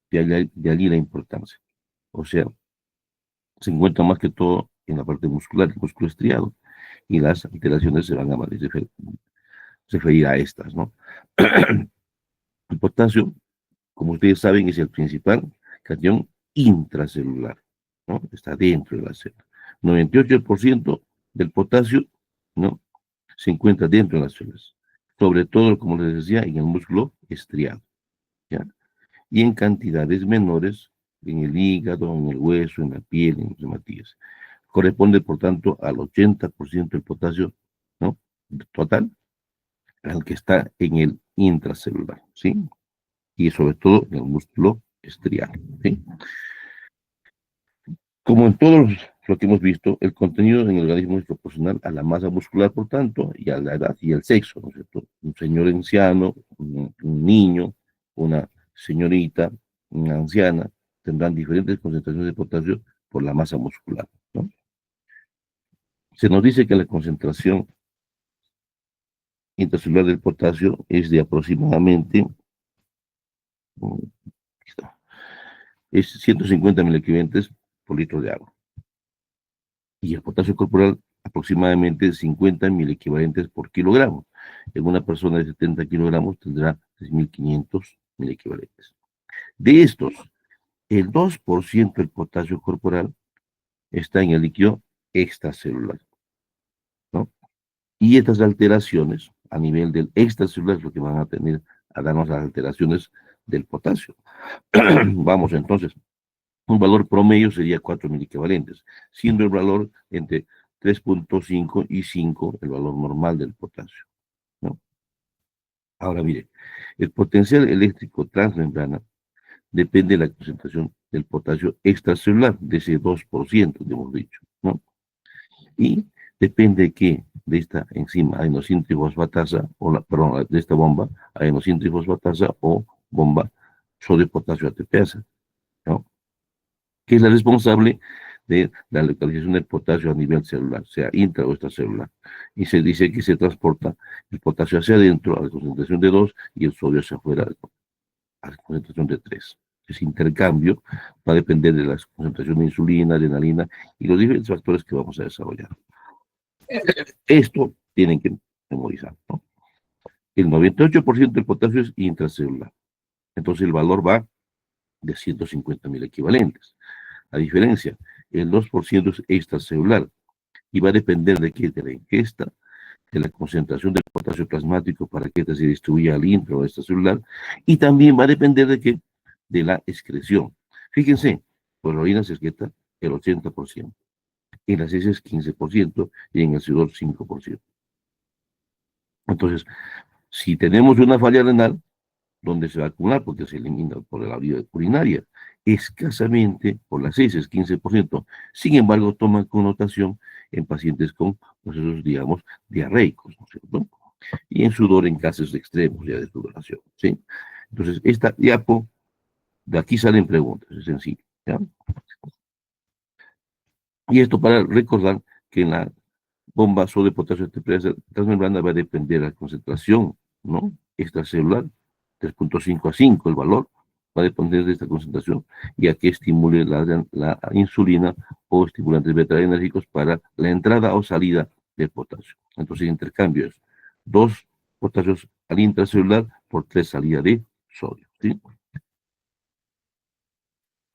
de allí la importancia. O sea, se encuentra más que todo en la parte muscular, el músculo estriado, y las alteraciones se van a referir a estas, ¿no? El potasio, como ustedes saben, es el principal catión intracelular, ¿no? Está dentro de la célula. 98% del potasio, ¿no? Se encuentra dentro de las células, sobre todo, como les decía, en el músculo estriado, ¿ya? Y en cantidades menores en el hígado, en el hueso, en la piel, en los hematíes. Corresponde, por tanto, al 80% del potasio, ¿no? Total, al que está en el intracelular, ¿sí? Y sobre todo en el músculo estriado, ¿sí? Como en todo lo que hemos visto, el contenido en el organismo es proporcional a la masa muscular, por tanto, y a la edad y el sexo, ¿no es cierto? Un señor anciano, un niño, una señorita, una anciana, tendrán diferentes concentraciones de potasio por la masa muscular, ¿no? Se nos dice que la concentración intracelular del potasio es de aproximadamente es 150 miliequivalentes por litro de agua. Y el potasio corporal aproximadamente 50 miliequivalentes por kilogramo. En una persona de 70 kilogramos tendrá 3.500 miliequivalentes. De estos, el 2% del potasio corporal está en el líquido extracelular, ¿no? Y estas alteraciones a nivel del extracelular es lo que van a tener a darnos las alteraciones del potasio. Vamos entonces, un valor promedio sería 4 miliequivalentes, siendo el valor entre 3.5 y 5 el valor normal del potasio, ¿no? Ahora mire, el potencial eléctrico transmembrana depende de la concentración del potasio extracelular, de ese 2% que hemos dicho, ¿no? Y depende de qué, de esta enzima adenosina-trifosfatasa, perdón, de esta bomba adenosina-trifosfatasa o bomba sodio-potasio ATPasa, ¿no? Que es la responsable de la localización del potasio a nivel celular, sea intra o extracelular. Y se dice que se transporta el potasio hacia adentro a la concentración de 2 y el sodio hacia afuera a la concentración de 3. Ese intercambio va a depender de la concentración de insulina, adrenalina y los diferentes factores que vamos a desarrollar. Esto tienen que memorizar, ¿no? El 98% del potasio es intracelular. Entonces el valor va de 150.000 equivalentes. A diferencia, el 2% es extracelular y va a depender de qué, de la ingesta, de la concentración del potasio plasmático para que ésta se distribuya al intra o extracelular, y también va a depender de qué, de la excreción. Fíjense, por la orina se excreta el 80%, en las heces 15% y en el sudor 5%. Entonces, si tenemos una falla renal, donde se va a acumular porque se elimina por la vía urinaria, escasamente por las heces, 15%. Sin embargo, toman connotación en pacientes con procesos, digamos, diarreicos, ¿no es cierto? Y en sudor en casos extremos ya de sudoración, ¿sí? Entonces, esta diapo, de aquí salen preguntas, es sencillo, ¿ya? Y esto para recordar que en la bomba de potasio transmembrana va a depender de la concentración, ¿no? Extracelular, 3.5 a 5 el valor, va a depender de esta concentración y a que estimule la insulina o estimulantes beta-adrenérgicos para la entrada o salida del potasio. Entonces el intercambio es 2 potasios al intracelular por 3 salidas de sodio, ¿sí?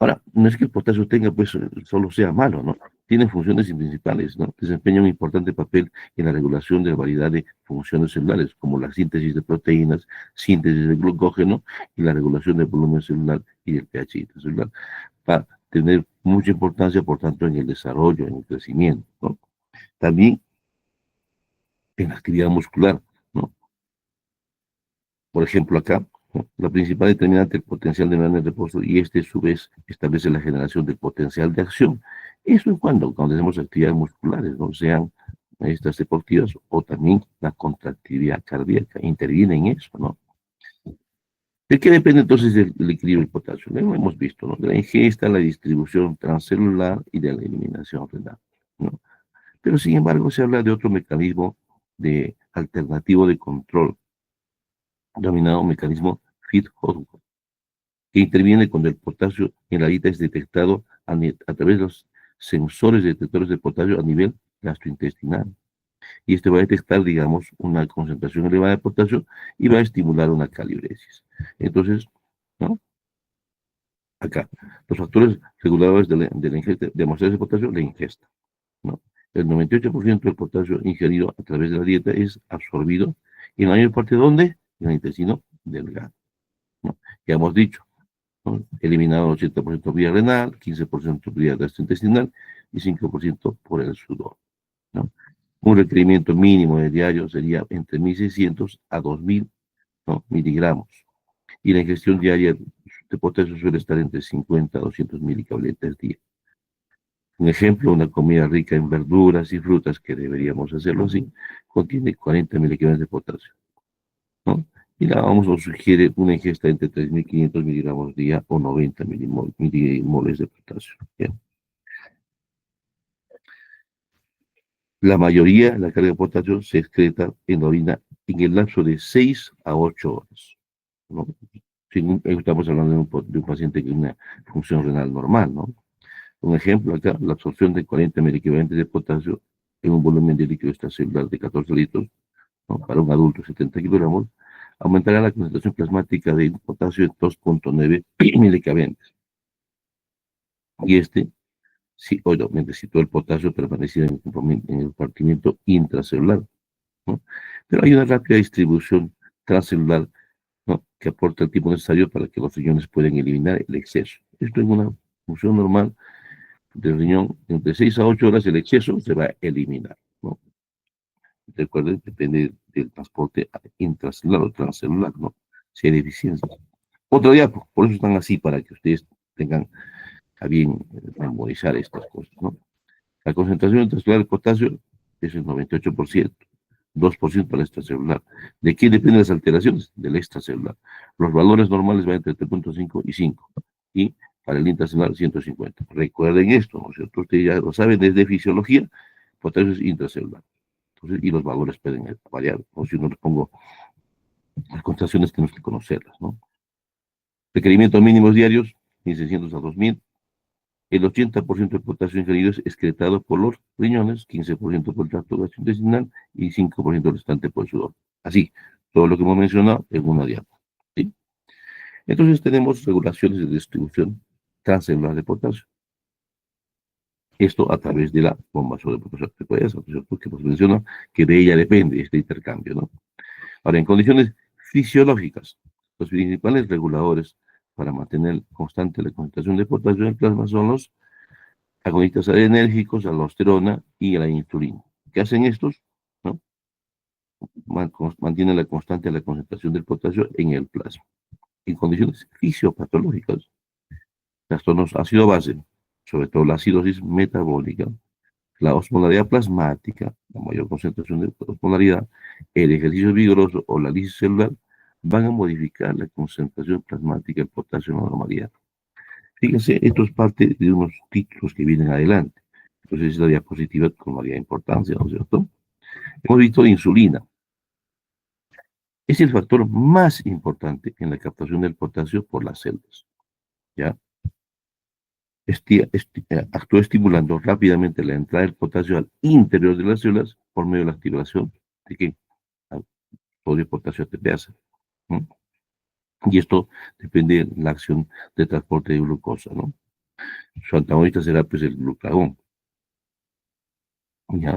Ahora, no es que el potasio tenga, pues, solo sea malo, ¿no? Tiene funciones principales, ¿no? Desempeña un importante papel en la regulación de la variedad de funciones celulares, como la síntesis de proteínas, síntesis de glucógeno y la regulación del volumen celular y del pH intracelular. Va a tener mucha importancia, por tanto, en el desarrollo, en el crecimiento, ¿no? También en la actividad muscular, ¿no? Por ejemplo, acá, ¿no? La principal determinante del potencial de neuronas de reposo y este, a su vez, establece la generación del potencial de acción. Eso es cuando hacemos actividades musculares, ¿no? Sean estas deportivas o también la contractividad cardíaca, interviene en eso, ¿no? ¿De qué depende entonces del equilibrio del potasio? Lo hemos visto, ¿no? De la ingesta, la distribución transcelular y de la eliminación renal, ¿no? Pero sin embargo se habla de otro mecanismo de alternativo de control, denominado mecanismo Fit-Hosmer, que interviene cuando el potasio en la dieta es detectado a través de los sensores detectores de potasio a nivel gastrointestinal. Y este va a detectar, digamos, una concentración elevada de potasio y va a estimular una calibresis. Entonces, ¿no? Acá, los factores reguladores de la ingesta, de de potasio, la ingesta, ¿no? El 98% del potasio ingerido a través de la dieta es absorbido, y en la mayor parte, ¿dónde? En el intestino delgado, ¿no? Ya hemos dicho, ¿no? Eliminado el 80% vía renal, 15% vía gastrointestinal y 5% por el sudor, ¿no? Un requerimiento mínimo de diario sería entre 1.600 a 2.000, ¿no? miligramos. Y la ingestión diaria de potasio suele estar entre 50 a 200 milicabalentes al día. Un ejemplo, una comida rica en verduras y frutas, que deberíamos hacerlo así, contiene 40 miligramos de potasio, ¿no? Y la OMS nos sugiere una ingesta entre 3.500 miligramos al día o 90 milimoles de potasio. ¿Bien? La mayoría, la carga de potasio, se excreta en la orina en el lapso de 6 a 8 horas, ¿no? Estamos hablando de un paciente que tiene una función renal normal, ¿no? Un ejemplo acá, la absorción de 40 miliequivalentes de potasio en un volumen de líquido extracelular de 14 litros, ¿no? Para un adulto de 70 kilogramos, aumentará la concentración plasmática de potasio en 2,9 miliequivalentes. Y sí, obviamente, si todo el potasio permaneciera en el compartimiento intracelular, ¿no? Pero hay una rápida distribución transcelular, ¿no? Que aporta el tiempo necesario para que los riñones puedan eliminar el exceso. Esto es una función normal del riñón. Entre 6 a 8 horas el exceso se va a eliminar, ¿no? Recuerden, depende del transporte intracelular o transcelular, ¿no? Si hay deficiencias. Otro diapo, por eso están así, para que ustedes tengan a bien memorizar estas cosas, ¿no? La concentración intracelular de potasio es el 98%, 2% para el extracelular. ¿De qué dependen las alteraciones? Del extracelular. Los valores normales van entre 3,5 y 5. Y para el intracelular, 150. Recuerden esto, ¿no es cierto? Ustedes ya lo saben desde fisiología, potasio es intracelular. Entonces, y los valores pueden variar, o si no les pongo las concentraciones, tenemos que conocerlas, ¿no? Requerimientos mínimos diarios, 1.600 a 2.000. El 80% del potasio ingerido es excretado por los riñones, 15% por el tracto gastrointestinal y 5% restante por el sudor. Así, todo lo que hemos mencionado en una dieta, ¿sí? Entonces tenemos regulaciones de distribución transcelular de potasio. Esto a través de la bomba sobre potasio arterial, que nos menciona que de ella depende este intercambio, ¿no? Ahora, en condiciones fisiológicas, los principales reguladores para mantener constante la concentración de potasio en el plasma son los agonistas adrenérgicos, aldosterona y la insulina. ¿Qué hacen estos? ¿No? Mantienen la constante la concentración del potasio en el plasma. En condiciones fisiopatológicas, trastornos ácido-base, sobre todo la acidosis metabólica, la osmolaridad plasmática, la mayor concentración de osmolaridad, el ejercicio vigoroso o la lisis celular, van a modificar la concentración plasmática del potasio en la normalidad. Fíjense, esto es parte de unos títulos que vienen adelante. Entonces, la diapositiva con mayor importancia, ¿no es cierto? Hemos visto insulina. Es el factor más importante en la captación del potasio por las células, ¿ya? Actúa estimulando rápidamente la entrada del potasio al interior de las células por medio de la activación de ¿qué? Sodio, potasio, ATPase, ¿no? Y esto depende de la acción de transporte de glucosa, ¿no? Su antagonista será pues el glucagón, ¿ya?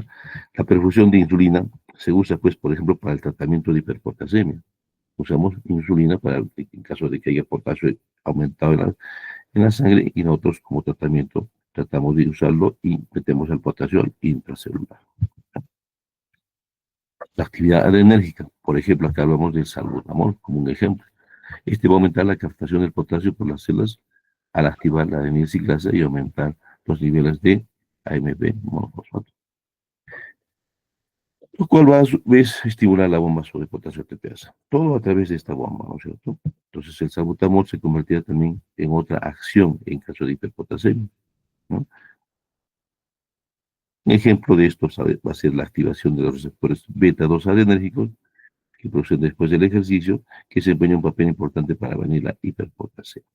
La perfusión de insulina se usa pues, por ejemplo, para el tratamiento de hiperpotasemia. Usamos insulina en caso de que haya potasio aumentado en la sangre, y nosotros como tratamiento tratamos de usarlo y metemos el potasio al intracelular. La actividad adrenérgica, por ejemplo, acá hablamos del salbutamol como un ejemplo. Este va a aumentar la captación del potasio por las células al activar la adenilciclasa y aumentar los niveles de AMP monofosfato, lo cual va a su vez estimular la bomba sobre potasio ATPase. Todo a través de esta bomba, ¿no es cierto? Entonces el salbutamol se convertirá también en otra acción en caso de hiperpotasemia, ¿no? Un ejemplo de esto va a ser la activación de los receptores beta-2 adrenérgicos que producen después del ejercicio, que desempeña un papel importante para prevenir la hiperpotasemia.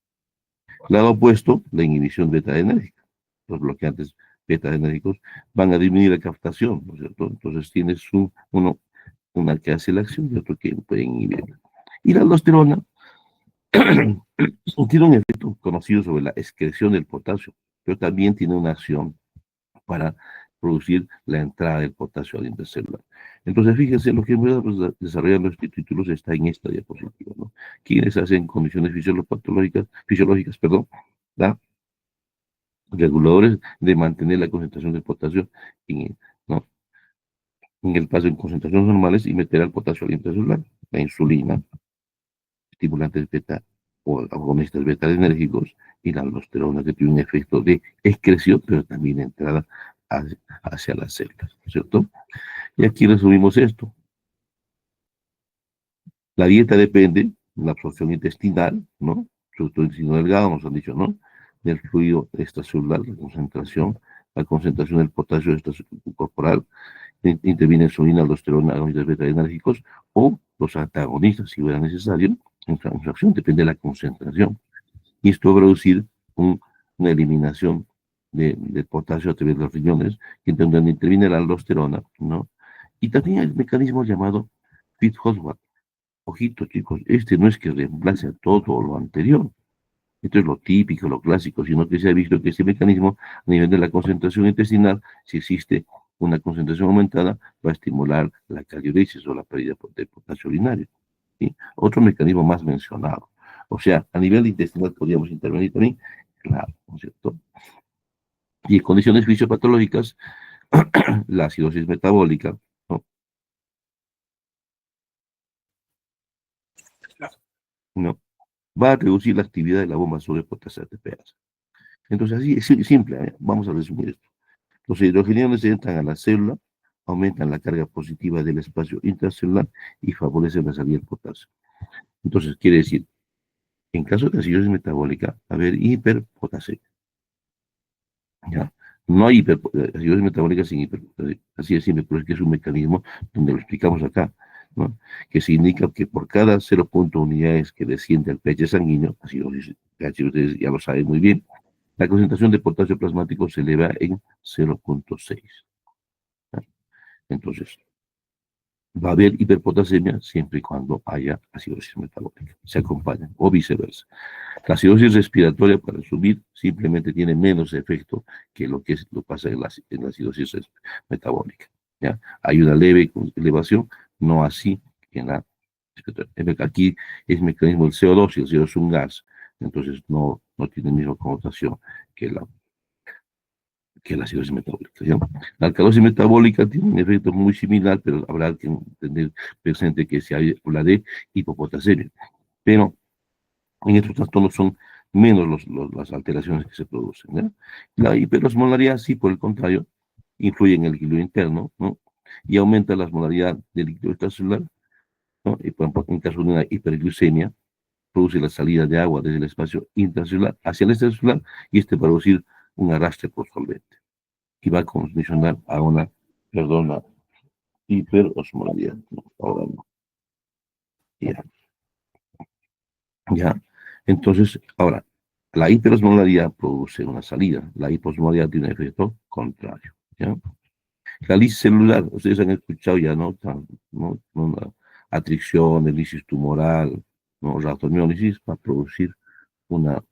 Lado opuesto, la inhibición beta-adrenérgica. Los bloqueantes beta-adrenérgicos van a disminuir la captación, ¿no es cierto? Entonces tienes una que hace la acción y otro que puede inhibirla. Y la aldosterona tiene un efecto conocido sobre la excreción del potasio, pero también tiene una acción para producir la entrada del potasio al intracelular. Entonces, fíjense, lo que voy a desarrollar los títulos está en esta diapositiva, ¿no? Quienes hacen condiciones fisiológicas, perdón, ¿da? Reguladores de mantener la concentración del potasio en, ¿no? En el paso en concentraciones normales y meter al potasio al intracelular. La insulina, estimulantes beta o agonistas beta enérgicos y la aldosterona que tiene un efecto de excreción, pero también de entrada hacia las células, ¿cierto? Y aquí resumimos esto. La dieta depende de la absorción intestinal, ¿no? Sobre todo el intestino delgado, nos han dicho, ¿no? Del fluido extracelular, la concentración del potasio corporal, interviene insulina, aldosterona, agonistas beta-enérgicos o los antagonistas, si fuera necesario, en su acción depende de la concentración. Y esto va a producir una eliminación de potasio a través de los riñones, donde interviene la aldosterona, ¿no? Y también hay el mecanismo llamado Pitt-Hoswald. Ojito, chicos, este no es que reemplace a todo lo anterior. Esto es lo típico, lo clásico, sino que se ha visto que este mecanismo, a nivel de la concentración intestinal, si existe una concentración aumentada, va a estimular la cardiolisis o la pérdida de potasio urinario. ¿Sí? Otro mecanismo más mencionado. O sea, a nivel intestinal podríamos intervenir también, claro, ¿no es cierto? Y en condiciones fisiopatológicas, la acidosis metabólica, ¿no? ¿No? Va a reducir la actividad de la bomba sobre potasio ATPase. Entonces, así es simple, ¿eh? Vamos a resumir esto. Los hidrogeniones entran a la célula, aumentan la carga positiva del espacio intracelular y favorecen la salida del potasio. Entonces, quiere decir, en caso de acidosis metabólica, va a haber hiperpotasemia. ¿Ya? No hay acidosis metabólica sin hiperpotasemia. Así es simple, pero es que es un mecanismo donde lo explicamos acá, ¿no? Que se indica que por cada 0,1 unidades que desciende al pH sanguíneo, acidosis, pH ustedes ya lo saben muy bien, la concentración de potasio plasmático se eleva en 0,6. Entonces, va a haber hiperpotasemia siempre y cuando haya acidosis metabólica. Se acompañan, o viceversa. La acidosis respiratoria, para resumir, simplemente tiene menos efecto que lo pasa en la acidosis metabólica. ¿Ya? Hay una leve elevación, no así en la respiratoria. Aquí es el mecanismo del CO2 y el CO2 es un gas, entonces no tiene la misma connotación que la acidosis metabólica. ¿Ya? La alcalosis metabólica tiene un efecto muy similar, pero habrá que tener presente que se habla de hipopotasemia. Pero en estos trastornos son menos las alteraciones que se producen. ¿Ya? La hiperosmolaridad, sí, por el contrario, influye en el equilibrio interno, ¿no? Y aumenta la osmolaridad del líquido extracelular, ¿no? Y por ejemplo, en caso de una hiperglucemia, produce la salida de agua desde el espacio intracelular hacia el extracelular y este va a producir un arrastre por solvente y va a condicionar a una hiperosmolaridad. No, ahora no. Ya, ya. Entonces, ahora, la hiperosmolaridad produce una salida, la hiposmolaridad tiene un efecto contrario. ¿Ya? La lisis celular, ustedes han escuchado ya, ¿no? Una atricción, lisis tumoral, ¿no? Rhabdomiólisis va a producir una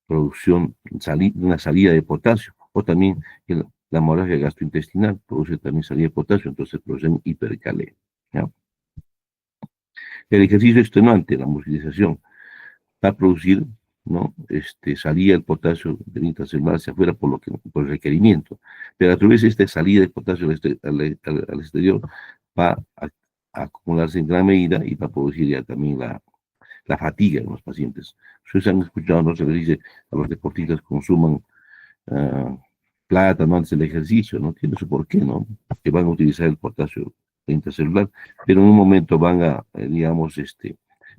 una salida de potasio, o también la hemorragia gastrointestinal produce también salida de potasio, entonces producen hipercalemia. ¿Ya? El ejercicio extenuante, la movilización, va a producir, ¿no? Salida del potasio del intracelular hacia afuera por el requerimiento, pero a través de esta salida de potasio al exterior va a acumularse en gran medida y va a producir ya también la fatiga en los pacientes. Ustedes han escuchado, no se les dice a los deportistas consuman uh, plata, ¿no? Antes del ejercicio, no tiene su por qué, ¿no? Que van a utilizar el potasio intracelular, pero en un momento van a, digamos,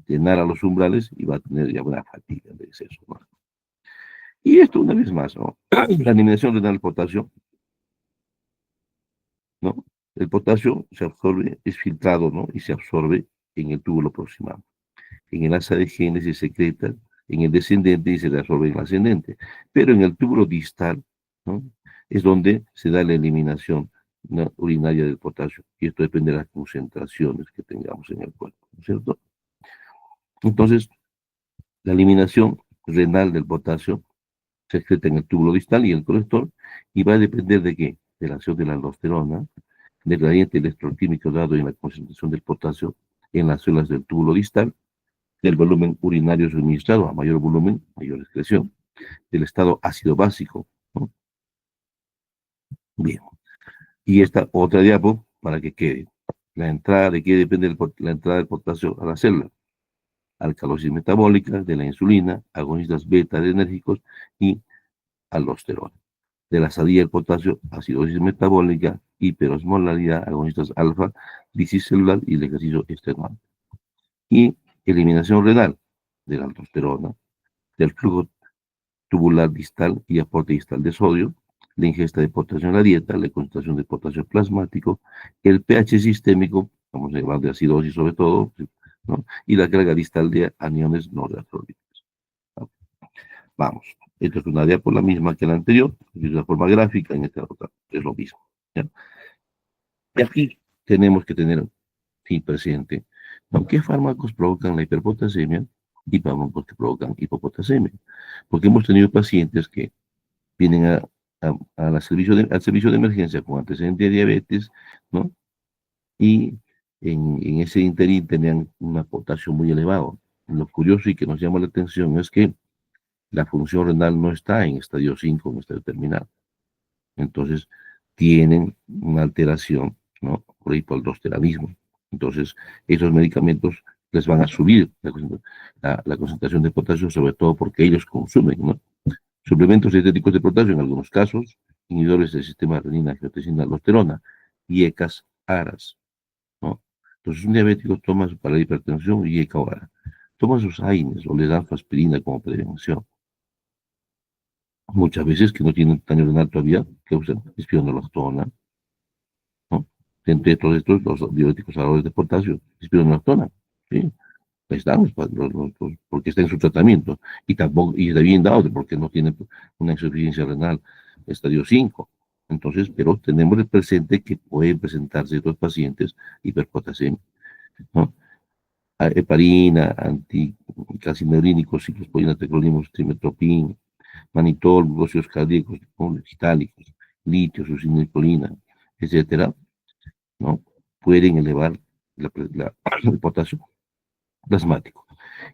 llenar a los umbrales y va a tener ya una fatiga de exceso, ¿no? Y esto una vez más, ¿no? La eliminación renal del potasio, ¿no? El potasio se absorbe, es filtrado, ¿no? Y se absorbe en el túbulo proximal. En el asa de genes se secreta en el descendente y se reabsorbe en el ascendente. Pero en el túbulo distal, ¿no?, es donde se da la eliminación, ¿no?, urinaria del potasio. Y esto depende de las concentraciones que tengamos en el cuerpo, ¿no es cierto? Entonces, la eliminación renal del potasio se excreta en el túbulo distal y el colector, y va a depender de qué, de la acción de la aldosterona, del gradiente electroquímico dado en la concentración del potasio en las células del túbulo distal, del volumen urinario suministrado. A mayor volumen, mayor excreción, del estado ácido básico, ¿no? Bien, y esta otra diapo para que quede. La entrada, ¿de qué depende la entrada del potasio a la célula? Alcalosis metabólica, de la insulina, agonistas beta adrenérgicos y aldosterona. De la salida del potasio, acidosis metabólica, hiperosmolaridad, agonistas alfa, lisis celular y el ejercicio extenuante. Y eliminación renal de la aldosterona, del flujo tubular distal y aporte distal de sodio, la ingesta de potasio en la dieta, la concentración de potasio plasmático, el pH sistémico, vamos a hablar de acidosis sobre todo, ¿no?, y la carga distal de aniones no reabsorbidos. Vamos, esta es una diapo la misma que la anterior, de una forma gráfica, en esta otra es lo mismo, ¿ya? Y aquí tenemos que tener sí, presente, ¿no?, qué fármacos provocan la hiperpotasemia y fármacos que provocan hipopotasemia. Porque hemos tenido pacientes que vienen al servicio de emergencia con antecedente de diabetes, ¿no? Y en ese interín tenían un potasio muy elevado. Lo curioso y que nos llama la atención es que la función renal no está en estadio 5, en estadio terminal. Entonces, tienen una alteración, ¿no?, por hipoaldosteronismo. Entonces, esos medicamentos les van a subir la concentración de potasio, sobre todo porque ellos consumen, ¿no?, suplementos dietéticos de potasio en algunos casos, inhibidores del sistema renina-angiotensina-aldosterona, IECAS, ARAS, ¿no? Entonces, un diabético toma para la hipertensión IECA o ARA, toma sus AINES o le dan aspirina como prevención. Muchas veces que no tienen daño renal todavía, que usan espironolactona, ¿no? Entre todos estos, los diuréticos ahorradores de potasio, espironolactona, ¿sí? Ahí estamos, porque está en su tratamiento, y tampoco, y está bien dado, porque no tiene una insuficiencia renal estadio 5. Entonces, pero tenemos el presente que pueden presentarse estos pacientes hiperpotasemia, ¿no? Heparina, anticalcinerínicos, ciclosporina, tecrolimus, trimetopin, manitol, glúcidos cardíacos, citálicos, litio, succinilcolina, etcétera, ¿no?, pueden elevar el potasio plasmático.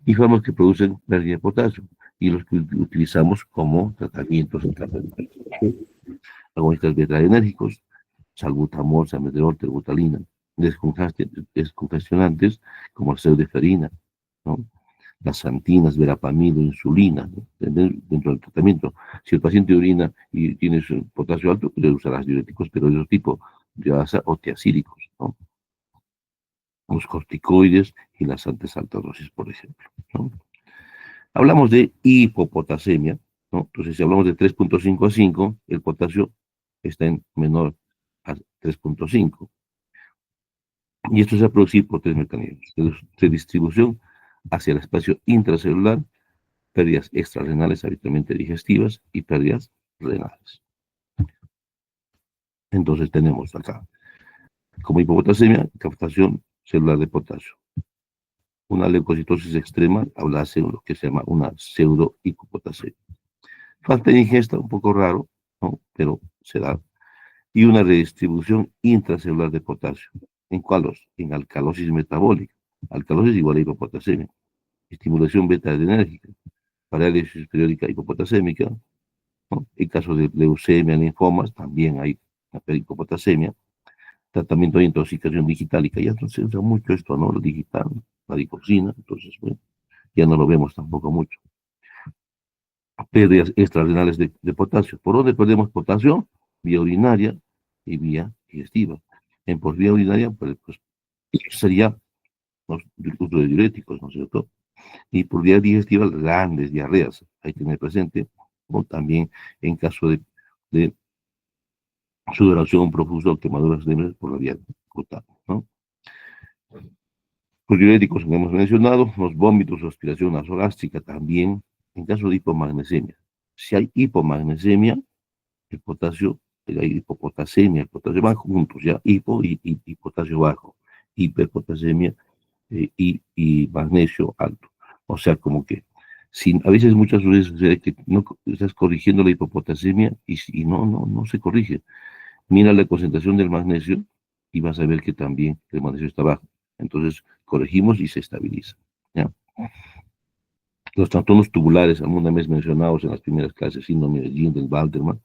Y fármacos que producen pérdida de potasio, y los que utilizamos como tratamientos en caso de agonistas beta-adrenérgicos, salbutamol, salmeterol, terbutalina, descongestionantes como el pseudoeferina, ¿no?, las santinas, verapamido, insulina, ¿no?, dentro del tratamiento. Si el paciente orina y tiene su potasio alto, puede usar diuréticos, pero de otro tipo, diasa o tiacídicos, ¿no?, los corticoides y las altas dosis, por ejemplo, ¿no? Hablamos de hipopotasemia, ¿no? Entonces, si hablamos de 3.5 a 5, el potasio está en menor a 3.5. Y esto se produce por tres mecanismos: de distribución hacia el espacio intracelular, pérdidas extrarrenales habitualmente digestivas y pérdidas renales. Entonces tenemos acá, como hipopotasemia, captación celular de potasio. Una leucocitosis extrema hablase de lo que se llama una pseudo-hipopotasemia. Falta de ingesta, un poco raro, ¿no?, pero se da. Y una redistribución intracelular de potasio. ¿En cuáles? En alcalosis metabólica. Alcalosis igual a hipopotasemia. Estimulación beta-adrenérgica. Parálisis periódica hipopotasémica, ¿no? En caso de leucemia, linfomas, también hay hipopotasemia. Tratamiento de intoxicación digitálica. Ya no se usa mucho esto, ¿no? Lo digital, la digoxina. Entonces, bueno, ya no lo vemos tampoco mucho. Pérdidas extrarrenales de potasio. ¿Por dónde perdemos potasio? Vía urinaria y vía digestiva. Por vía urinaria, pues sería los uso de diuréticos, ¿no es cierto? Y por vía digestiva, grandes diarreas. Hay que tener presente, o también en caso de sudoración profusa o quemaduras leves por la vía cutánea, ¿no? Los diuréticos que hemos mencionado, los vómitos o aspiración nasogástrica también, en caso de hipomagnesemia. Si hay hipomagnesemia, el potasio, hay hipopotasemia, el potasio van juntos, ya, y potasio bajo, hiperpotasemia y magnesio alto. O sea, como que a veces, muchas veces sucede que no estás corrigiendo la hipopotasemia y no se corrige. Mira la concentración del magnesio y vas a ver que también el magnesio está bajo. Entonces, corregimos y se estabiliza. ¿Ya? Los trastornos tubulares, alguna vez mencionados en las primeras clases, síndrome de Gindel-Walterman,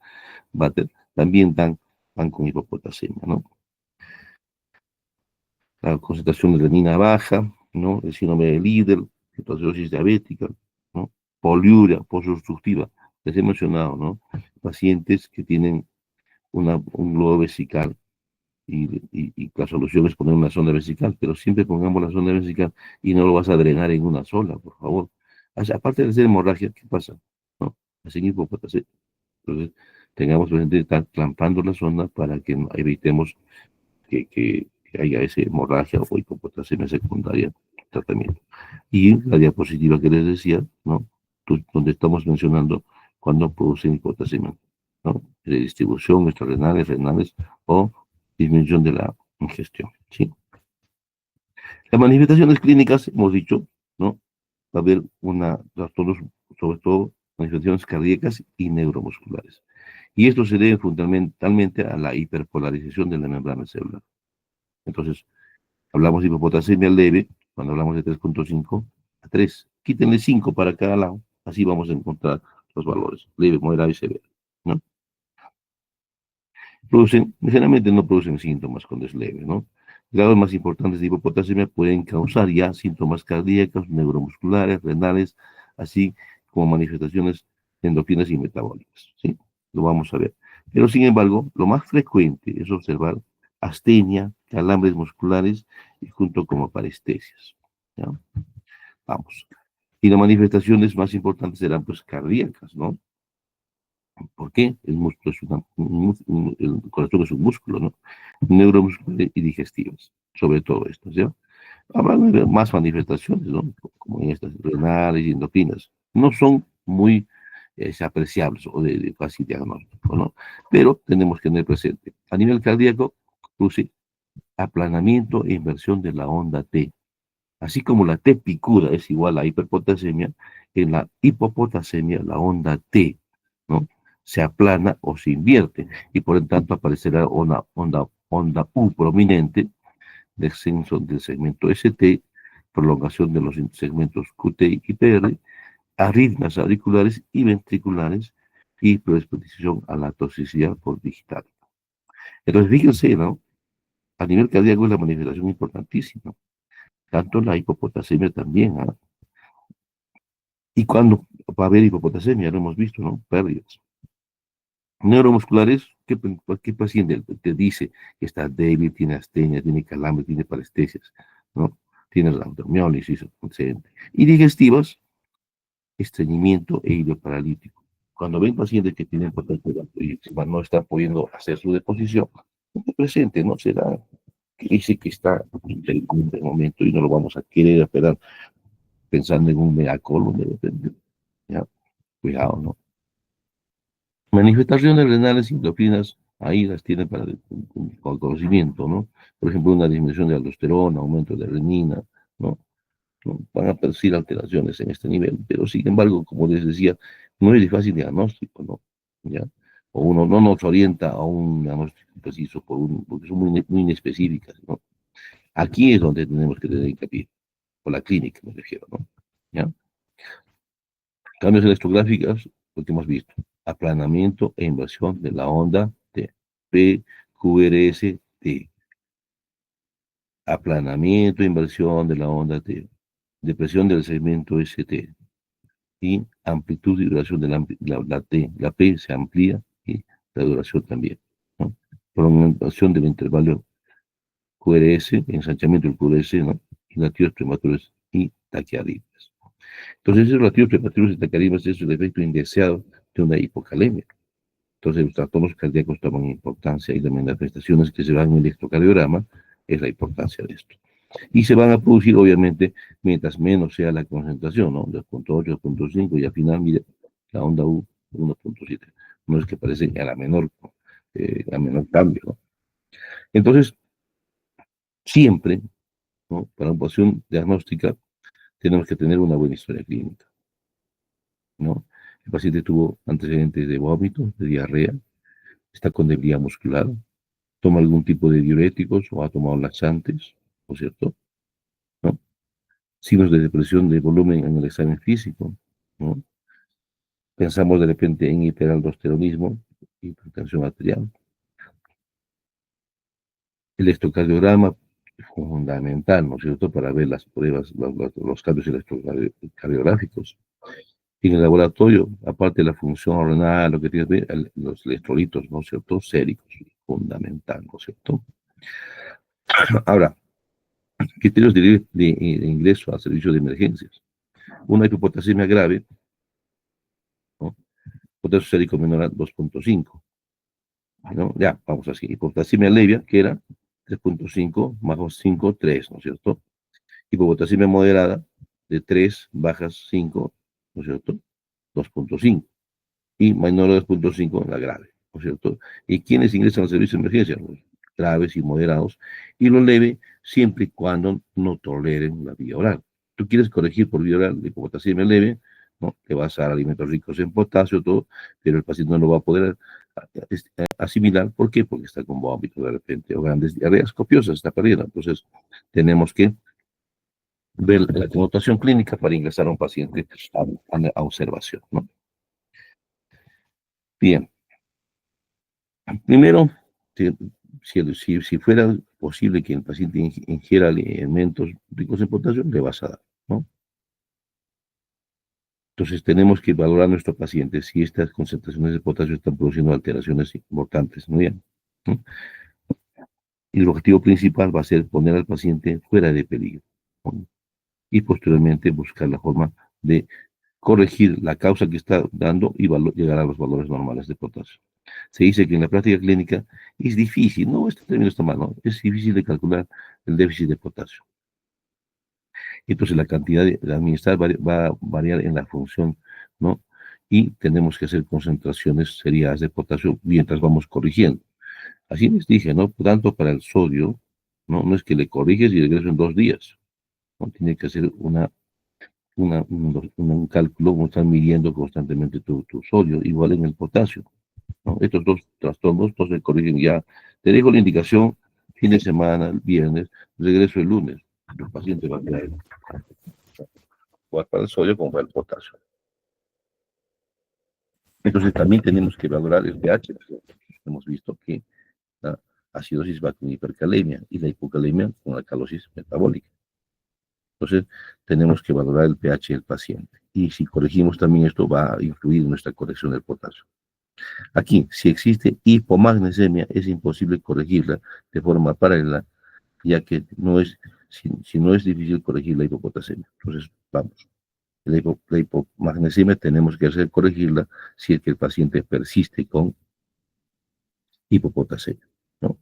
también van con hipopotasemia, ¿no? La concentración de renina baja, ¿no? El síndrome de Liddle, cetoacidosis diabética, ¿no? Poliuria posobstructiva, les he mencionado, ¿no? Pacientes que tienen un globo vesical y la solución es poner una sonda vesical, pero siempre pongamos la sonda vesical y no lo vas a drenar en una sola, por favor. Aparte de hacer hemorragia, ¿qué pasa? ¿No? Hacen hipopotasemia. Entonces, tengamos presente estar clampando la sonda para que evitemos que haya esa hemorragia o hipopotasemia secundaria tratamiento. Y la diapositiva que les decía, ¿no? Donde estamos mencionando cuando producen hipopotasemia, ¿no? De distribución extrarrenales, renales o disminución de la ingestión, ¿sí? Las manifestaciones clínicas, hemos dicho, ¿no? Va a haber trastornos, sobre todo manifestaciones cardíacas y neuromusculares. Y esto se debe fundamentalmente a la hiperpolarización de la membrana celular. Entonces, hablamos de hipopotasemia leve, cuando hablamos de 3.5 a 3. Quítenle 5 para cada lado, así vamos a encontrar los valores, leve, moderado y severo, ¿no? Generalmente no producen síntomas cuando es leve, ¿no? Grados más importantes de hipopotasemia pueden causar ya síntomas cardíacos, neuromusculares, renales, así como manifestaciones endocrinas y metabólicas, ¿sí? Lo vamos a ver. Pero sin embargo, lo más frecuente es observar astenia, calambres musculares y junto como parestesias, ¿ya? Vamos. Y las manifestaciones más importantes serán pues cardíacas, ¿no? ¿Por qué? El músculo es el corazón es un músculo, ¿no? Neuromusculares y digestivas, sobre todo estas, ¿ya? Habrá más manifestaciones, ¿no? Como en estas renales y endocrinas. No son muy apreciables o de fácil diagnóstico, ¿no? Pero tenemos que tener presente. A nivel cardíaco, produce aplanamiento e inversión de la onda T. Así como la T picuda es igual a hiperpotasemia, en la hipopotasemia la onda T, ¿no? Se aplana o se invierte y por lo tanto aparecerá una onda U prominente, descenso del segmento ST, prolongación de los segmentos QT y PR, arritmias auriculares y ventriculares y predisposición a la toxicidad por digital. Entonces, fíjense, ¿no? A nivel cardíaco es la manifestación importantísima, tanto la hipopotasemia también, ¿ah? Y cuando va a haber hipopotasemia, lo hemos visto, ¿no? Pérdidas. Neuromusculares, ¿qué paciente te dice que está débil, tiene astenia, tiene calambre, tiene parestesias, ¿no? Tiene rhabdomiólisis, etc. Y digestivas, estreñimiento e hilo paralítico. Cuando ven pacientes que tienen potencia y no están pudiendo hacer su deposición, esté presente, ¿no? Será que dice que está en un momento y no lo vamos a querer esperar pensando en un megacolo de repente. Ya, cuidado, ¿no? Manifestaciones renales y endocrinas, ahí las tienen con conocimiento, ¿no? Por ejemplo, una disminución de aldosterona, aumento de renina, ¿no? ¿No? Van a producir alteraciones en este nivel, pero sin embargo, como les decía, no es de fácil diagnóstico, ¿no? ¿Ya? O uno no nos orienta a un diagnóstico preciso porque son muy inespecíficas, ¿no? Aquí es donde tenemos que tener hincapié, por la clínica me refiero, ¿no? ¿Ya? Cambios electrográficos, lo que hemos visto, aplanamiento e inversión de la onda T, PQRS-T, aplanamiento e inversión de la onda T, depresión del segmento ST, y amplitud y duración de la T, la P se amplía y la duración también, ¿no? Prolongación del intervalo QRS, ensanchamiento del QRS, ¿no? Y latidos prematuros y taquiarritmias. Entonces, esos latidos prematuros y taquiarritmias es el efecto indeseado de una hipocalemia. Entonces, los trastornos cardíacos toman importancia y las manifestaciones que se dan en el electrocardiograma es la importancia de esto. Y se van a producir, obviamente, mientras menos sea la concentración, ¿no? 2.8, 2.5 y al final, mire, la onda U, 1.7. No es que parece a menor cambio, ¿no? Entonces, siempre, ¿no? Para una posición diagnóstica, tenemos que tener una buena historia clínica, ¿no? El paciente tuvo antecedentes de vómito, de diarrea, está con debilidad muscular, toma algún tipo de diuréticos o ha tomado laxantes, ¿no es cierto? ¿No? Signos de depresión de volumen en el examen físico, ¿no? Pensamos de repente en hiperaldosteronismo, hipertensión arterial. El electrocardiograma es fundamental, ¿no es cierto?, para ver las pruebas, los cambios electrocardiográficos. En el laboratorio, aparte de la función renal, lo que tiene que ver, los electrolitos, ¿no es cierto?, séricos, fundamental, ¿no es cierto? Ahora, criterios de ingreso al servicio de emergencias. Una hipopotasemia grave, ¿no? Potasio sérico menor a 2.5, ¿no? Ya, vamos así. Hipopotasemia leve, que era 3.5 más 5, 3, ¿no es cierto? Hipopotasemia moderada, de 3 bajas 5, ¿no es cierto? 2.5. Y menor a 2.5 la grave, ¿no es cierto? ¿Y quiénes ingresan al servicio de emergencia? Los graves y moderados. Y lo leve, siempre y cuando no toleren la vía oral. Tú quieres corregir por vía oral la hipopotasemia leve, ¿no? Le vas a dar alimentos ricos en potasio, todo, pero el paciente no lo va a poder asimilar. ¿Por qué? Porque está con vómito de repente, o grandes diarreas copiosas, está perdiendo. Entonces, tenemos que ver la connotación clínica para ingresar a un paciente a observación, ¿no? Bien, primero, si, si fuera posible que el paciente ingiera alimentos ricos en potasio, le vas a dar, ¿no? Entonces tenemos que valorar a nuestro paciente si estas concentraciones de potasio están produciendo alteraciones importantes, ¿no? Bien, ¿no? Y el objetivo principal va a ser poner al paciente fuera de peligro, ¿no? Y posteriormente buscar la forma de corregir la causa que está dando y llegar a los valores normales de potasio. Se dice que en la práctica clínica es difícil, no, este término está mal, ¿no? Es difícil de calcular el déficit de potasio. Entonces la cantidad de administrar va a variar en la función, ¿no? Y tenemos que hacer concentraciones seriadas de potasio mientras vamos corrigiendo. Así les dije, ¿no? Tanto para el sodio, ¿no? No es que le corriges y regreso en 2 días, ¿no? Tiene que hacer un cálculo, como están midiendo constantemente tu sodio, igual en el potasio, ¿no? Estos dos trastornos no se corrigen ya. Te dejo la indicación, fin de semana, el viernes, regreso el lunes. El paciente va a quedar igual para el sodio como para el potasio. Entonces también tenemos que valorar el pH. Hemos visto que la acidosis va con hipercalemia y la hipocalemia con la calosis metabólica. Entonces tenemos que valorar el pH del paciente. Y si corregimos también esto, va a influir en nuestra corrección del potasio. Aquí, si existe hipomagnesemia, es imposible corregirla de forma paralela, ya que no es, si no es difícil corregir la hipopotasemia. Entonces, vamos, la hipomagnesemia tenemos que hacer corregirla si es que el paciente persiste con hipopotasemia, ¿no?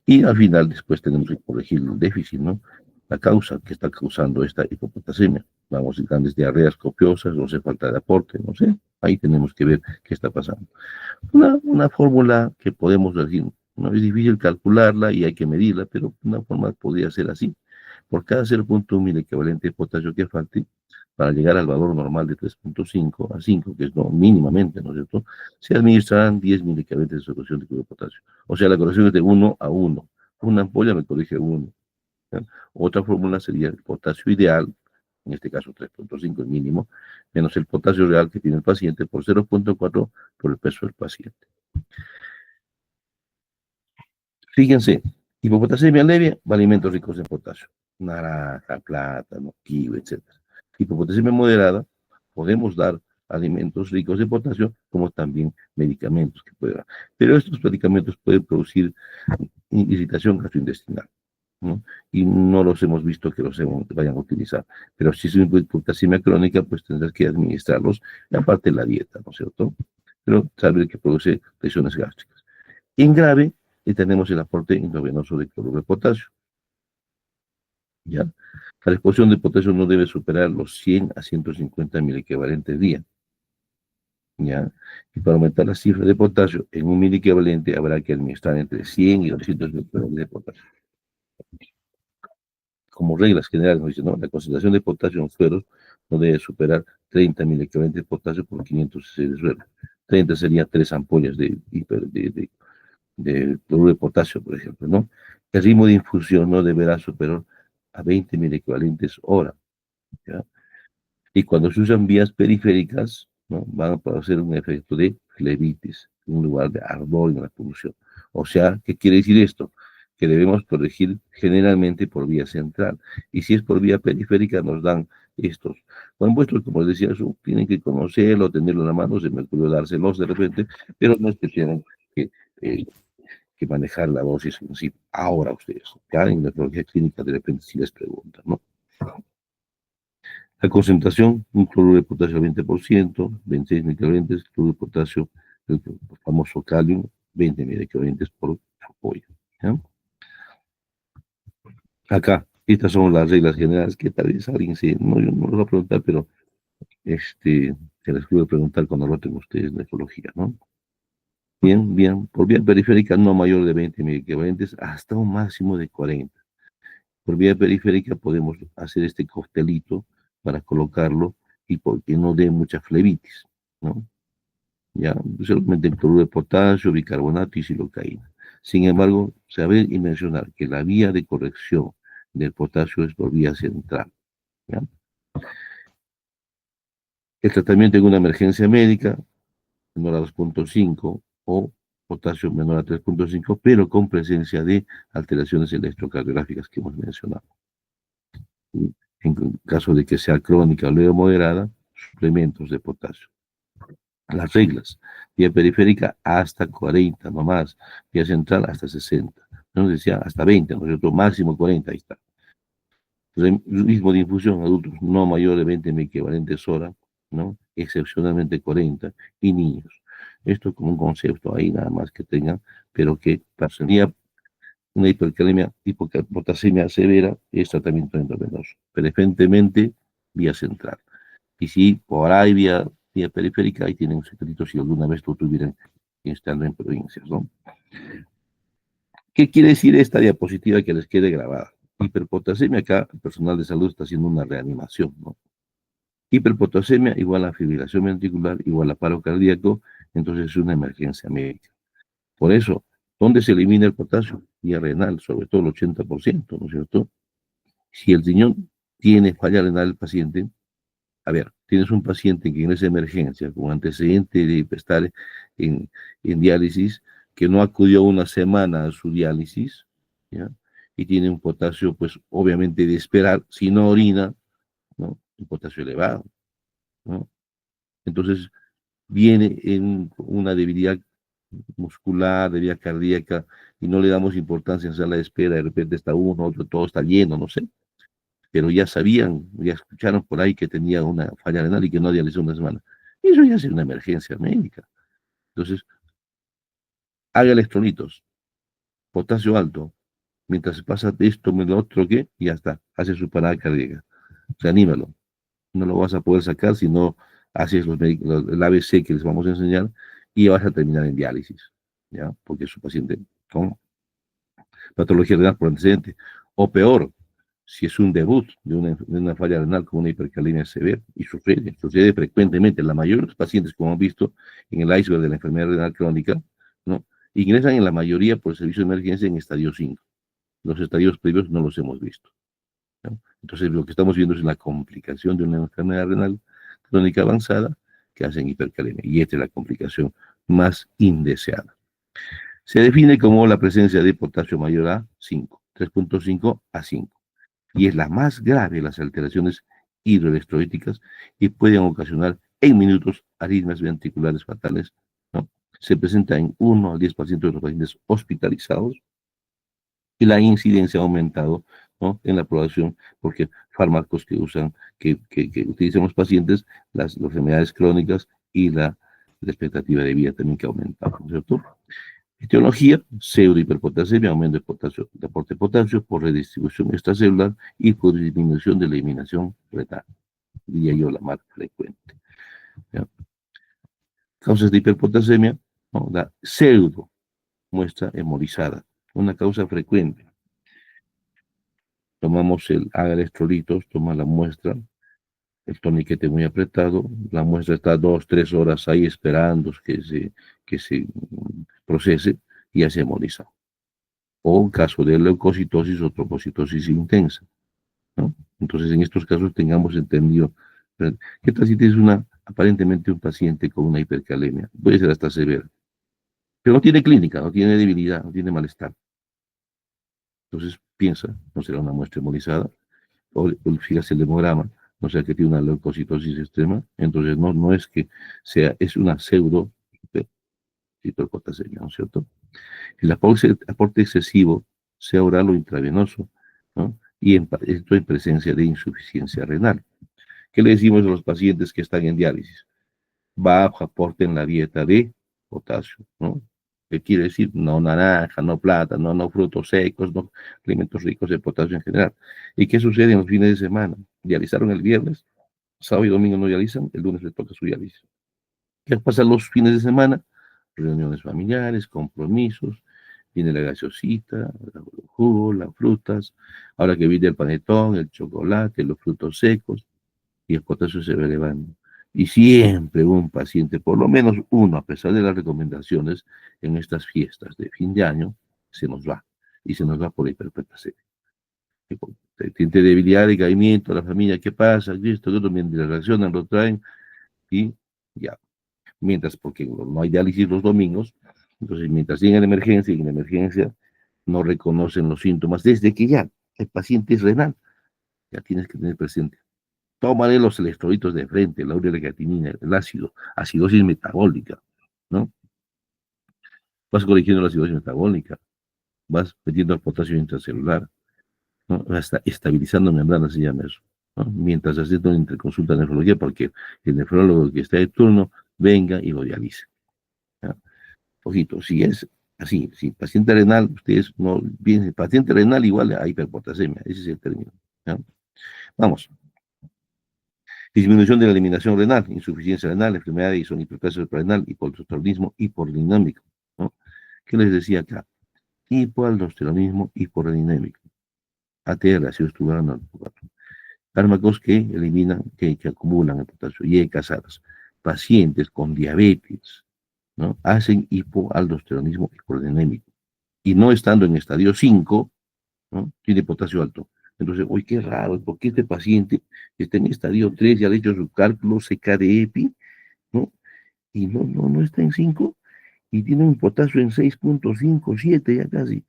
Y al final, después tenemos que corregir el déficit, ¿no? La causa que está causando esta hipopotasemia. Vamos, grandes diarreas copiosas, no sé, falta de aporte, no sé. Ahí tenemos que ver qué está pasando. Una fórmula que podemos decir, no es difícil calcularla y hay que medirla, pero una forma podría ser así. Por cada 0.1 mil equivalente de potasio que falte, para llegar al valor normal de 3.5 a 5, que es no, mínimamente, ¿no es cierto?, se administrarán 10 mil equivalentes de solución de cloruro de potasio. O sea, la corrección es de 1 a 1. Una ampolla me corrige 1. ¿Ya? Otra fórmula sería el potasio ideal, en este caso 3.5 el mínimo, menos el potasio real que tiene el paciente por 0.4 por el peso del paciente. Fíjense, hipopotasemia leve, alimentos ricos en potasio, naranja, plátano, kiwi, etc. Hipopotasemia moderada, podemos dar alimentos ricos en potasio, como también medicamentos que pueden dar. Pero estos medicamentos pueden producir irritación gastrointestinal, ¿no? Y no los hemos visto que los vayan a utilizar. Pero si es una hipopotasemia crónica, pues tendrás que administrarlos, y aparte la dieta, ¿no es cierto? Pero saber que produce lesiones gástricas. En grave, y tenemos el aporte intravenoso de cloruro de potasio. ¿ya? La exposición de potasio no debe superar los 100 a 150 miliequivalentes día, ¿ya? Y para aumentar la cifra de potasio en un miliequivalente habrá que administrar entre 100 y 200 miliequivalentes de potasio. Como reglas generales, nos dice, ¿no? La concentración de potasio en sueros no debe superar 30 miliequivalentes de potasio por 500 cc de suero. 30 sería 3 ampollas de cloruro de potasio, por ejemplo, ¿no? El ritmo de infusión no deberá superar a 20 miliequivalentes hora, ¿ya? Y cuando se usan vías periféricas, ¿no? Van a producir un efecto de flebitis, en lugar de ardor en la punción. O sea, ¿qué quiere decir esto? Que debemos corregir generalmente por vía central. Y si es por vía periférica, nos dan estos compuestos, como les decía, tienen que conocerlo, tenerlo en la mano, se me ocurrió dárselos de repente, pero no es que tienen que, eh, que manejar la dosis en sí. Ahora ustedes, ya en nefrología clínica, de repente sí les preguntan, ¿no? La concentración, un cloruro de potasio al 20%, 26 microvalentes, cloruro de potasio, el famoso calium, 20 microvalentes por apoyo. ¿Ya? Acá, estas son las reglas generales que tal vez alguien se, no, yo no lo voy a preguntar, pero se les puede preguntar cuando lo tengan ustedes en nefrología, ¿no? Bien, bien, por vía periférica no mayor de 20 microvalentes hasta un máximo de 40. Por vía periférica podemos hacer este coctelito para colocarlo y porque no dé mucha flebitis, ¿no? Ya, solamente el cloruro de potasio, bicarbonato y silocaína. Sin embargo, saber y mencionar que la vía de corrección del potasio es por vía central, ¿ya? El tratamiento en una emergencia médica, menor a 2,5 o potasio menor a 3,5, pero con presencia de alteraciones electrocardiográficas que hemos mencionado. En caso de que sea crónica o leve moderada, suplementos de potasio. Las reglas: vía periférica hasta 40, no más; vía central hasta 60. No decía hasta 20, ¿no es cierto? Máximo 40, ahí está. Ritmo de infusión, adultos no mayor de 20 equivalentes hora, ¿no? Excepcionalmente 40, y niños. Esto como un concepto ahí nada más que tengan, pero que pasaría una hipercalemia, hipopotasemia severa, es tratamiento endovenoso, preferentemente vía central. Y si por ahí vía periférica, ahí tienen un secretito si alguna vez lo tuvieran estando en provincias, ¿no? ¿Qué quiere decir esta diapositiva que les quede grabada? Hiperpotasemia, acá el personal de salud está haciendo una reanimación, ¿no? Hiperpotasemia igual a fibrilación ventricular, igual a paro cardíaco, entonces es una emergencia médica. Por eso, ¿dónde se elimina el potasio? Vía renal, sobre todo el 80%, ¿no es cierto? Si el riñón tiene falla renal el paciente, a ver, tienes un paciente que en esa emergencia, con antecedente de estar en diálisis, que no acudió una semana a su diálisis, ¿ya? Y tiene un potasio, pues obviamente de esperar, si no orina, ¿no? Un potasio elevado, ¿no? Entonces, viene en una debilidad muscular, debilidad cardíaca, y no le damos importancia en sala de espera, de repente está uno, otro, todo está lleno, no sé, pero ya sabían, ya escucharon por ahí que tenía una falla renal y que no dializó una semana. Eso ya es una emergencia médica. Entonces, haga electrolitos, potasio alto, mientras se pasa de esto, me lo otro, ¿qué? Y ya está, hace su parada cardíaca. O sea, anímalo. No lo vas a poder sacar si no haces el ABC que les vamos a enseñar y vas a terminar en diálisis, ¿ya? Porque es un paciente con patología renal por antecedente. O peor, si es un debut de una falla renal con una hipercalemia severa, y sucede frecuentemente. La mayoría de los pacientes, como han visto en el iceberg de la enfermedad renal crónica, ¿no? Ingresan en la mayoría por el servicio de emergencia en estadio 5. Los estadios previos no los hemos visto, ¿no? Entonces, lo que estamos viendo es la complicación de una enfermedad renal crónica avanzada que hacen hipercalemia, y esta es la complicación más indeseada. Se define como la presencia de potasio mayor a 5, 3,5 a 5, y es la más grave de las alteraciones hidroelectrolíticas y pueden ocasionar en minutos arritmias ventriculares fatales, ¿no? Se presenta en 1 al 10% de los pacientes hospitalizados, y la incidencia ha aumentado, ¿no? En la población, porque fármacos que usan, que utilizan los pacientes, las enfermedades crónicas y la expectativa de vida también que ha aumentado, ¿no es cierto? Etiología, pseudohiperpotasemia, aumento de aporte de potasio por redistribución extracelular y por disminución de la eliminación renal, diría yo la más frecuente. ¿Ya? Causas de hiperpotasemia, ¿no? La pseudo muestra hemolizada, una causa frecuente. Tomamos el agar electrolitos, toma la muestra, el torniquete muy apretado, la muestra está 2, 3 horas ahí esperando que se procese y ya se hemoliza. O en caso de leucocitosis o trombocitosis intensa, ¿no? Entonces, en estos casos tengamos entendido, ¿qué tal si tienes aparentemente un paciente con una hipercalemia? Puede ser hasta severa, pero no tiene clínica, no tiene debilidad, no tiene malestar. Entonces, piensa, no será una muestra hemolizada, o fíjate el hemograma, no sea que tiene una leucocitosis extrema, entonces no es que sea, es una pseudo hiperpotasemia, ¿no es cierto? El aporte excesivo, sea oral o intravenoso, ¿no? Y esto en presencia de insuficiencia renal. ¿Qué le decimos a los pacientes que están en diálisis? Bajo aporte en la dieta de potasio, ¿no? ¿Qué quiere decir? No naranja, no plátano, no frutos secos, no alimentos ricos en potasio en general. ¿Y qué sucede en los fines de semana? Dializaron el viernes, sábado y domingo no dializan, el lunes le toca su diálisis. ¿Qué pasa los fines de semana? Reuniones familiares, compromisos, viene la gaseosita, el jugo, las frutas, ahora que viene el panetón, el chocolate, los frutos secos, y el potasio se va elevando. Y siempre un paciente, por lo menos uno, a pesar de las recomendaciones, en estas fiestas de fin de año, se nos va. Y se nos va por hiperpotasemia. Tiene debilidad, decaimiento, la familia, ¿qué pasa? Esto, otro, mientras reaccionan, lo traen y ya. Mientras, porque no hay diálisis los domingos, entonces mientras llega la emergencia y en la emergencia no reconocen los síntomas, desde que ya el paciente es renal, ya tienes que tener presente. Tómale los electrolitos de frente, la urea-creatinina, el ácido, acidosis metabólica, ¿no? Vas corrigiendo la acidosis metabólica, vas metiendo el potasio intracelular, ¿no? Hasta estabilizando membranas, se llama eso, ¿no? Mientras haciendo una interconsulta de nefrología, porque el nefrólogo que está de turno venga y lo dialice. ¿Ya? Ojito, si es así, si paciente renal, ustedes no piensen, paciente renal igual a hiperpotasemia, ese es el término. ¿Ya? Vamos. Disminución de la eliminación renal, insuficiencia renal, enfermedad de isonitroplasia renal, hipoaldosteronismo hipodinámico, ¿no? ¿Qué les decía acá? Hipoaldosteronismo hipodinámico. ATR, ácido estuberano, fármacos que eliminan, que acumulan el potasio, y casadas. Pacientes con diabetes, ¿no? Hacen hipoaldosteronismo hipodinámico. Y no estando en estadio 5, ¿no? Tiene potasio alto. Entonces, uy, qué raro, ¿por qué este paciente está en estadio 3, ya le ha hecho su cálculo CK-de-EPI, ¿no? Y no está en 5 y tiene un potasio en 6,57 ya casi.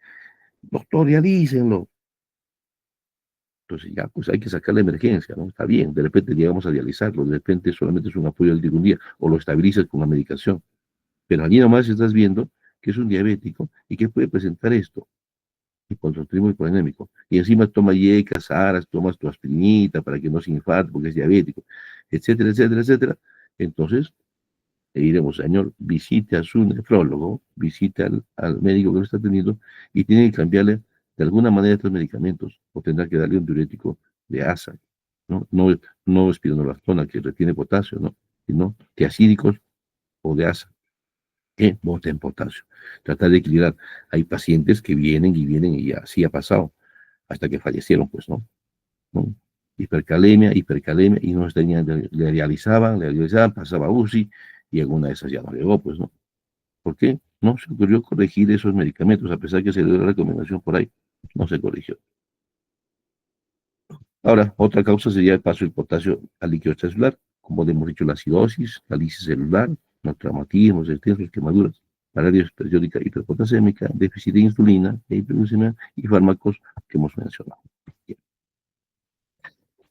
Doctor, realícenlo. Entonces ya, pues hay que sacar la emergencia, ¿no? Está bien, de repente llegamos a dializarlo, de repente solamente es un apoyo al un día, o lo estabilizas con la medicación. Pero allí nomás estás viendo que es un diabético y que puede presentar esto, hipoaldosteronismo hipovolémico. Y encima toma yecas, aras, tomas tu aspirinita para que no se infarte porque es diabético, etcétera, etcétera, etcétera. Entonces, le diremos, señor, visite a su nefrólogo, visite al médico que lo está atendiendo y tiene que cambiarle de alguna manera estos medicamentos o tendrá que darle un diurético de asa, ¿no? No espironolactona que retiene potasio, ¿no? Sino tiacídicos o de asa que boten potasio. Tratar de equilibrar. Hay pacientes que vienen y ya así ha pasado, hasta que fallecieron, pues, ¿no? Hipercalemia, y no tenían, le realizaban, pasaba UCI, y alguna de esas ya no llegó, pues, ¿no? ¿Por qué? No se ocurrió corregir esos medicamentos, a pesar que se dio la recomendación por ahí, no se corrigió. Ahora, otra causa sería el paso del potasio al líquido extracelular, como hemos dicho, la acidosis, la lisis celular, los traumatismos, extensos, quemaduras, parálisis periódica hiperpotasémica, déficit de insulina, hiperglucemia y fármacos que hemos mencionado.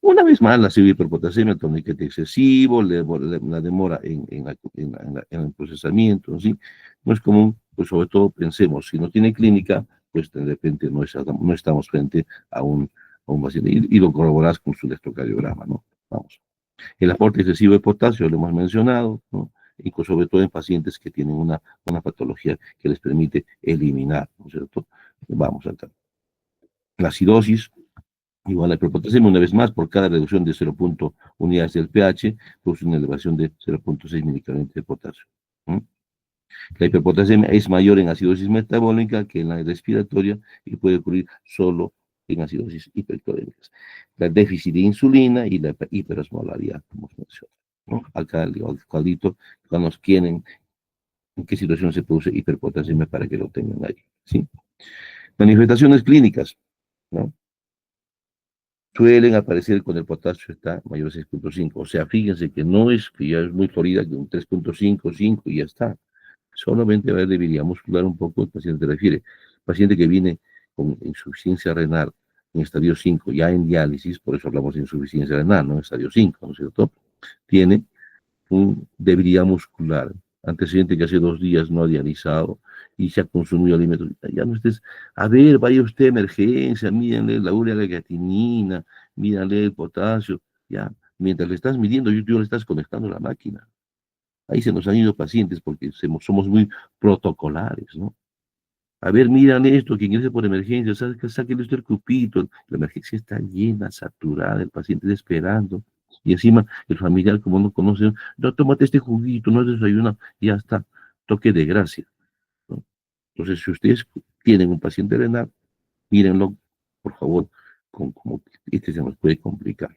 Una vez más, la hiperpotasemia, el torniquete excesivo, la demora en el procesamiento, ¿sí? No es común, pues sobre todo pensemos, si no tiene clínica, pues de repente no estamos frente a un paciente, y lo corroboras con su electrocardiograma, ¿no? Vamos. El aporte excesivo de potasio, lo hemos mencionado, ¿no? y sobre todo en pacientes que tienen una patología que les permite eliminar, ¿no es cierto? Vamos acá. La acidosis, igual la hiperpotasemia, una vez más, por cada reducción de 0,1 unidades del pH, produce una elevación de 0,6 milicalentos de potasio. ¿Mm? La hiperpotasemia es mayor en acidosis metabólica que en la respiratoria y puede ocurrir solo en acidosis hiperclorémicas. El déficit de insulina y la hiperosmolaridad, como se menciona, ¿no? Acá el cuadrito, cuando nos quieren, en qué situación se produce hiperpotasemia para que lo tengan ahí, ¿sí? Manifestaciones clínicas, ¿no? Suelen aparecer cuando el potasio está mayor a 6,5. O sea, fíjense que no es que ya es muy florida, que un 3,5, 5 y ya está. Solamente va a haber debilidad muscular un poco, el paciente refiere. Paciente que viene con insuficiencia renal en estadio 5, ya en diálisis, por eso hablamos de insuficiencia renal, ¿no? En estadio 5, ¿no es cierto? Tiene un debilidad muscular, antecedente que hace 2 días no ha dializado y se ha consumido alimentos. Ya no estés, a ver, vaya usted a emergencia, mírenle la urea, la creatinina, mírenle el potasio, ya. Mientras le estás midiendo, tú le estás conectando la máquina. Ahí se nos han ido pacientes porque somos muy protocolares, ¿no? A ver, miran esto, que ingrese por emergencia, sáquenle usted el cupito. La emergencia está llena, saturada, el paciente está esperando. Y encima, el familiar, como no conoce, no, tómate este juguito, no desayuna, y ya está. Toque de gracia, ¿no? Entonces, si ustedes tienen un paciente renal, mírenlo, por favor, como este se nos puede complicar.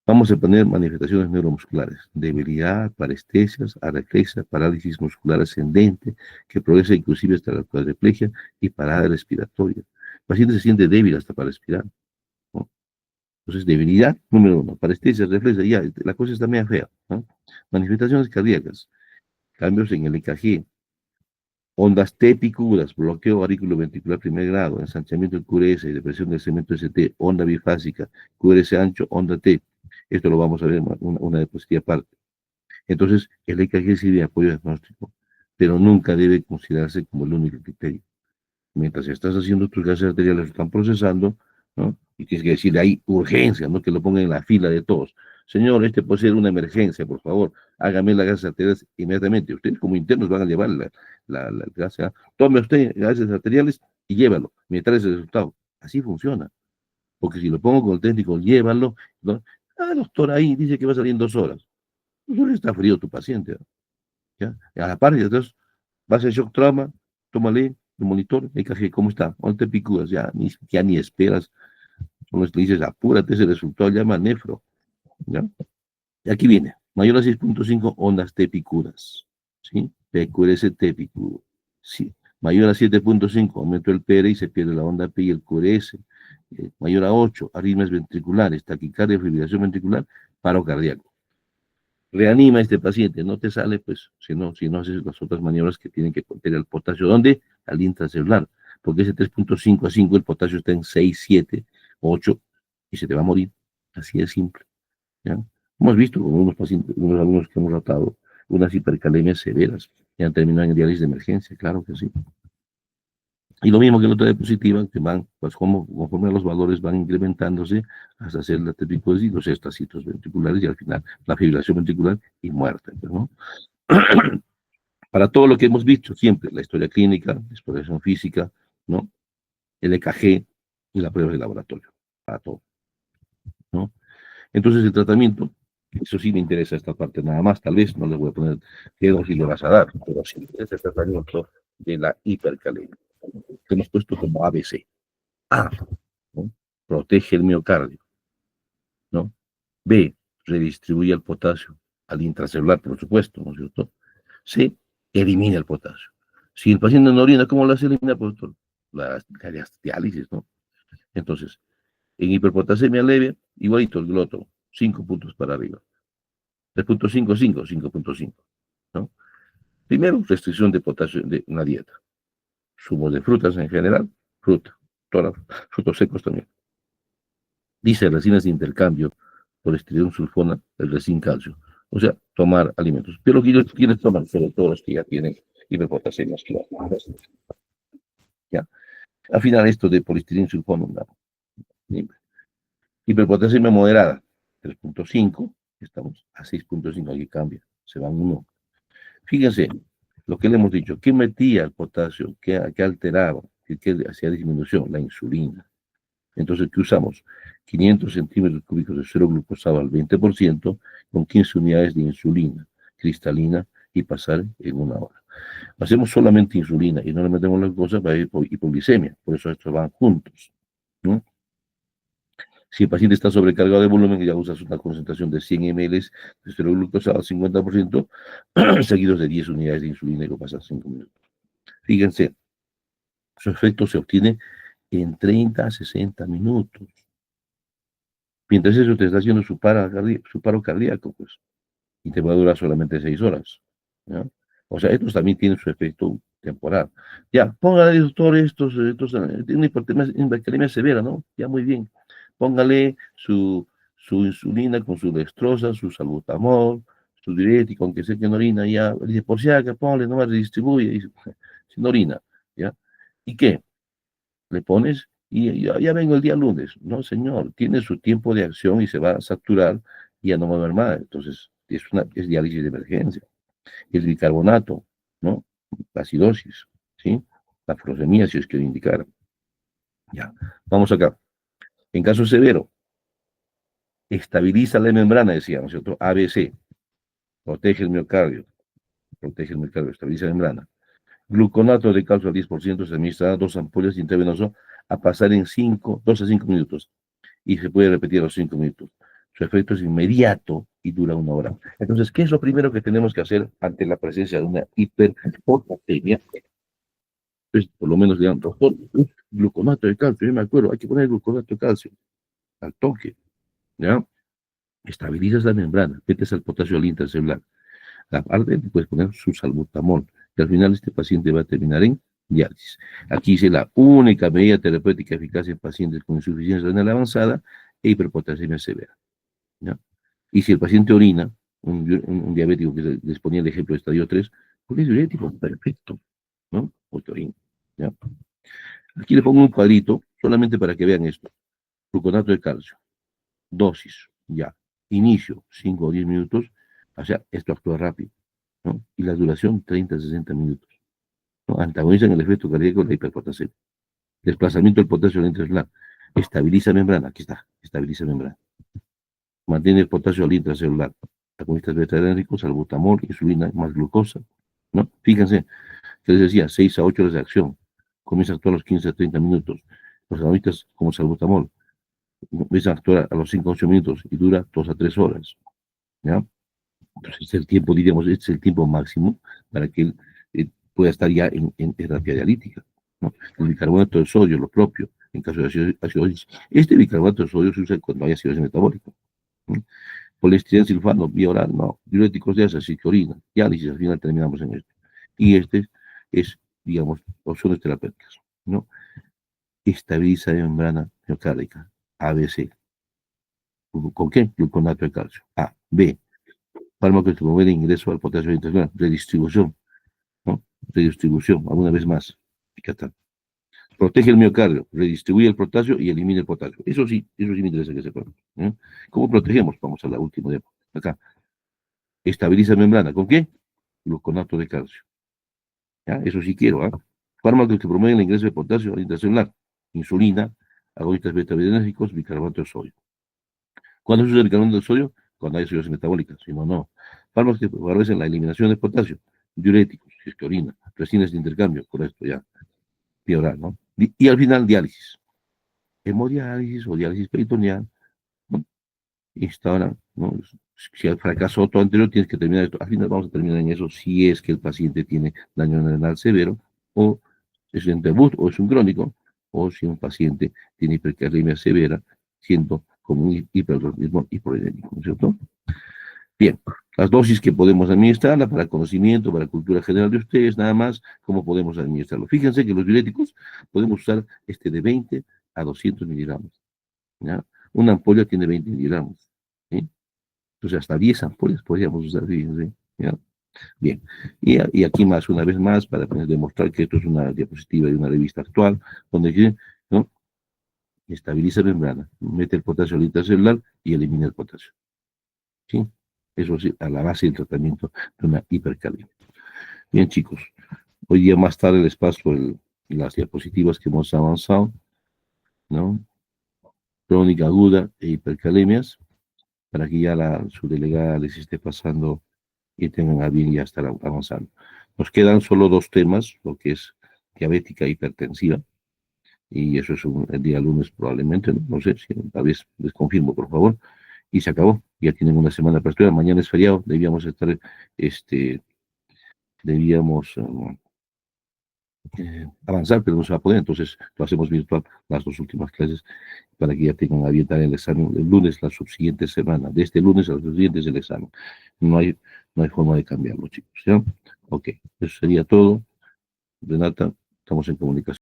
Vamos a poner manifestaciones neuromusculares, debilidad, parestesias, areflexia, parálisis muscular ascendente, que progresa inclusive hasta la cuadriplegia y parada respiratoria. El paciente se siente débil hasta para respirar, ¿no? Entonces, debilidad, número 1, parestesia, refleja, ya, la cosa está media fea, ¿no? Manifestaciones cardíacas, cambios en el EKG, ondas T picudas, bloqueo auriculoventricular primer grado, ensanchamiento del QRS, depresión del segmento ST, onda bifásica, QRS ancho, onda T. Esto lo vamos a ver en una diapositiva aparte. Entonces, el EKG sirve de apoyo diagnóstico, pero nunca debe considerarse como el único criterio. Mientras estás haciendo tus gases arteriales, están procesando, ¿no? Y tienes que decirle, hay urgencia, ¿no? Que lo pongan en la fila de todos. Señor, este puede ser una emergencia, por favor, hágame las gases arteriales inmediatamente. Ustedes como internos van a llevar la gas, ¿ah? Tome usted gases arteriales y llévalo, me trae ese resultado. Así funciona. Porque si lo pongo con el técnico, llévalo, ¿no? Ah, doctor, ahí dice que va a salir en 2 horas. 2 horas está frío tu paciente, ¿no? ¿Ya? Y a la par, entonces, vas a shock trauma, tómale el monitor, EKG, ¿cómo está? ¿Dónde te picudas? Ya ni esperas. Solo le dices, apúrate, ese resultado llama nefro. ¿Ya? Y aquí viene, mayor a 6,5 ondas T picudas. ¿Sí? PQRS T picudo. Sí. Mayor a 7,5 aumento del PR y se pierde la onda P y el QRS. Mayor a 8, arritmias ventriculares, taquicardia, fibrilación ventricular, paro cardíaco. Reanima a este paciente, no te sale, pues, si no haces las otras maniobras que tienen que contener el potasio. ¿Dónde? Al intracelular, porque ese 3,5 a 5, el potasio está en 6, 7, 8, y se te va a morir. Así de simple, ¿ya? Hemos visto con unos pacientes, unos alumnos que hemos tratado, unas hipercalemias severas, que han terminado en diálisis de emergencia, claro que sí. Y lo mismo que la otra diapositiva, que van, pues conforme los valores van incrementándose hasta hacer la tripicosis, los estacitos ventriculares y al final la fibrilación ventricular y muerte, ¿no? Para todo lo que hemos visto siempre, la historia clínica, la exploración física, ¿no? El EKG y la prueba de laboratorio, para todo, ¿no? Entonces el tratamiento, eso sí me interesa esta parte nada más, tal vez no le voy a poner qué dosis le vas a dar, pero sí me interesa el tratamiento de la hipercalemia, que hemos puesto como ABC. A, ¿no? Protege el miocardio, ¿no? B, redistribuye el potasio al intracelular, por supuesto, ¿no es cierto? C, elimina el potasio. Si el paciente no orina, ¿cómo lo hace eliminar? Pues la diálisis, ¿no? Entonces, en hiperpotasemia leve, igualito el gloto, 5 puntos para arriba. 3,5, 5, 5,5, ¿no? Primero, restricción de potasio de una dieta. Zumo de frutas en general, fruta, todas frutos secos también. Dice resinas de intercambio por estridón sulfona, el resin calcio. O sea, tomar alimentos. Pero quienes toman, sobre todo los que ya tienen hiperpotasemia. ¿Ya? Al final, esto de poliestireno sulfona, hiperpotasemia moderada, 3,5, Estamos a 6.5, aquí cambia, se van 1. Fíjense, lo que le hemos dicho, ¿qué metía el potasio? ¿Qué alteraba? ¿Qué hacía disminución? La insulina. Entonces, ¿qué usamos? 500 centímetros cúbicos de suero glucosado al 20% con 15 unidades de insulina cristalina y pasar en 1 hora. Hacemos solamente insulina y no le metemos la glucosa para hipoglicemia, por eso estos van juntos, ¿no? Si el paciente está sobrecargado de volumen, ya usas una concentración de 100 ml de suero glucosado al 50%, seguidos de 10 unidades de insulina y lo pasas 5 minutos. Fíjense, su efecto se obtiene en 30 a 60 minutos. Mientras eso te está haciendo su paro cardíaco, pues, y te va a durar solamente 6 horas. ¿Ya? O sea, estos también tienen su efecto temporal. Ya, póngale, doctor, tiene una hipercalemia severa, ¿no? Ya, muy bien. Póngale su insulina con su dextrosa, su salbutamol, su diurético, aunque sé que no orina, ya, dice, por si acá, ponle, nomás redistribuye, y, sin orina, ¿ya? ¿Y qué? Le pones y ya vengo el día lunes. No, señor, tiene su tiempo de acción y se va a saturar y ya no va a haber más. Entonces, es diálisis de emergencia. El bicarbonato, ¿no? La acidosis, ¿sí? La furosemía, si es que lo indicaron. Ya, vamos acá. En caso severo, estabiliza la membrana, decíamos, ¿cierto? ABC, protege el miocardio, estabiliza la membrana. Gluconato de calcio al 10% se administra 2 ampollas intravenoso a pasar en 2 a 5 minutos. Y se puede repetir a los 5 minutos. Su efecto es inmediato y dura 1 hora. Entonces, ¿qué es lo primero que tenemos que hacer ante la presencia de una hiperpotatemia? Pues, por lo menos, digamos, doctor, gluconato de calcio, yo me acuerdo, hay que poner gluconato de calcio al toque, ¿ya? Estabilizas la membrana, metes al potasio al intracelular. Aparte, puedes poner su salbutamol, que al final este paciente va a terminar en diálisis. Aquí dice la única medida terapéutica eficaz en pacientes con insuficiencia renal avanzada e hiperpotasemia severa, ¿ya? Y si el paciente orina, un diabético que les ponía el ejemplo de estadio 3, pues es diurético, perfecto, ¿no? Porque orina, ¿ya? Aquí le pongo un cuadrito solamente para que vean esto. Gluconato de calcio, dosis, ya. Inicio, 5 o 10 minutos. O sea, esto actúa rápido, ¿no? Y la duración, 30 a 60 minutos, ¿no? Antagonizan el efecto cardíaco de la hiperpotasemia. Desplazamiento del potasio al intracelular. Estabiliza membrana, aquí está, estabiliza membrana. Mantiene el potasio al intracelular. Agonistas beta-adrenérgicos, salbutamol, insulina, más glucosa, ¿no? Fíjense, que les decía, 6 a 8 horas de acción. Comienza a actuar a los 15 a 30 minutos. Los agonistas, como salbutamol, empiezan a actuar a los 5 a 8 minutos y dura 2 a 3 horas, ¿ya? Entonces, este es el tiempo, diríamos, este es el tiempo máximo para que él pueda estar ya en terapia dialítica, ¿no? El bicarbonato de sodio, lo propio, en caso de acidosis. Este bicarbonato de sodio se usa cuando hay acidosis metabólica, ¿no? Poliestireno sulfato, vía oral, no. Diuréticos de asas, orina, diálisis, al final terminamos en esto. Y este es, digamos, opciones terapéuticas, ¿no? Estabiliza la membrana miocárdica, ABC. ¿Con qué? Gluconato de calcio. A. B. Fármacos que promueven el ingreso al potasio intestinal. Redistribución, ¿no? Redistribución, alguna vez más. Protege el miocardio, redistribuye el potasio y elimina el potasio. Eso sí me interesa que sepan, ¿eh? ¿Cómo protegemos? Vamos a la última de acá. Estabiliza membrana. ¿Con qué? Gluconato de calcio. ¿Ya? Eso sí quiero, ¿ah? Fármacos que promueven el ingreso de potasio al intracelular. Insulina, agonistas beta-adrenérgicos, bicarbonato de sodio. ¿Cuándo se usa el bicarbonato de sodio? Cuando hay acidosis metabólica. Si no, no. Fármacos que favorecen la eliminación de potasio. Diuréticos, si es que orina. Resinas de intercambio, por esto ya. Vía oral, ¿no? Y al final, diálisis. Hemodiálisis o diálisis peritoneal, ¿no? Instauran, ¿no? Si al fracaso todo anterior, tienes que terminar esto. Al final vamos a terminar en eso si es que el paciente tiene daño renal severo, o es un debut, o es un crónico, o si un paciente tiene hipercalemia severa, siendo como un hiperaldosteronismo hiporenémico, ¿no es cierto? Bien, las dosis que podemos administrarla para conocimiento, para cultura general de ustedes, nada más, cómo podemos administrarlo. Fíjense que los diuréticos podemos usar de 20 a 200 miligramos, ¿ya? Una ampolla tiene 20 miligramos, ¿sí? Entonces, hasta 10 ampollas podríamos usar, fíjense, ¿ya? Bien, y aquí más, una vez más, para demostrar que esto es una diapositiva de una revista actual, donde dice, ¿no? Estabiliza membrana, mete el potasio al intracelular y elimina el potasio. ¿sí? Eso sí, a la base del tratamiento de una hipercalemia. Bien, chicos, hoy día más tarde les paso las diapositivas que hemos avanzado, ¿no? Crónica aguda e hipercalemias, para que ya su delegada les esté pasando y tengan a bien ya estar avanzando. Nos quedan solo dos temas, lo que es diabética e hipertensiva, y eso es el día lunes probablemente, no sé, si a veces les confirmo, por favor, y se acabó, ya tienen una semana para estudiar, mañana es feriado, debíamos estar, debíamos avanzar, pero no se va a poder, entonces lo hacemos virtual las dos últimas clases para que ya tengan abierta el examen el lunes, la subsiguiente semana, de este lunes a los siguientes el examen. No hay, no hay forma de cambiarlo, chicos, ¿ya? Ok, eso sería todo. Renata, estamos en comunicación.